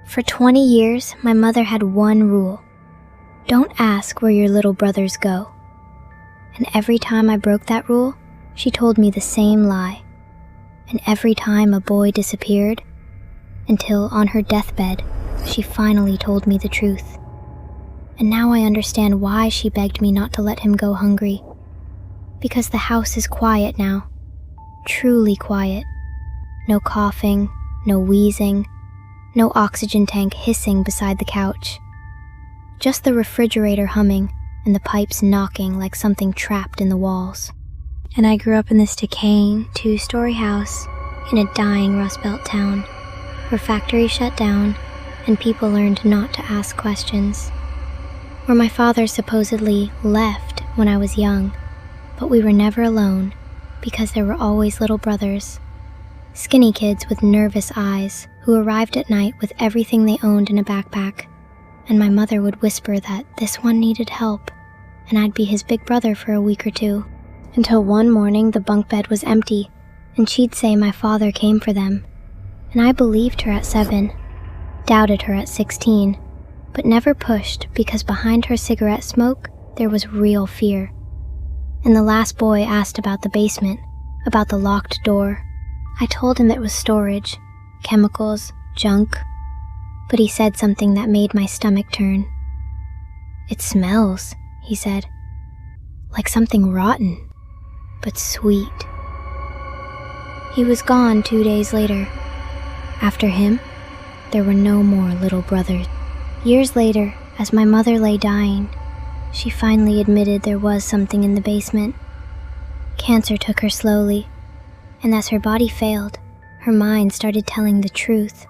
For 20 years, my mother had one rule. Don't ask where your little brothers go. And every time I broke that rule, she told me the same lie. And every time a boy disappeared, until on her deathbed, she finally told me the truth. And now I understand why she begged me not to let him go hungry. Because the house is quiet now. Truly quiet. No coughing, no wheezing, no oxygen tank hissing beside the couch. Just the refrigerator humming and the pipes knocking like something trapped in the walls. And I grew up in this decaying 2-story house in a dying Rust Belt town, where factories shut down and people learned not to ask questions. Where my father supposedly left when I was young, but we were never alone because there were always little brothers. Skinny kids with nervous eyes who arrived at night with everything they owned in a backpack, and my mother would whisper that this one needed help, and I'd be his big brother for a week or two, until one morning the bunk bed was empty, and she'd say my father came for them. And I believed her at 7, doubted her at 16, but never pushed because behind her cigarette smoke there was real fear. And the last boy asked about the basement, about the locked door. I told him it was storage, chemicals, junk, but he said something that made my stomach turn. "It smells," he said, "like something rotten, but sweet." He was gone 2 days later. After him, there were no more little brothers. Years later, as my mother lay dying, she finally admitted there was something in the basement. Cancer took her slowly, and as her body failed, her mind started telling the truth.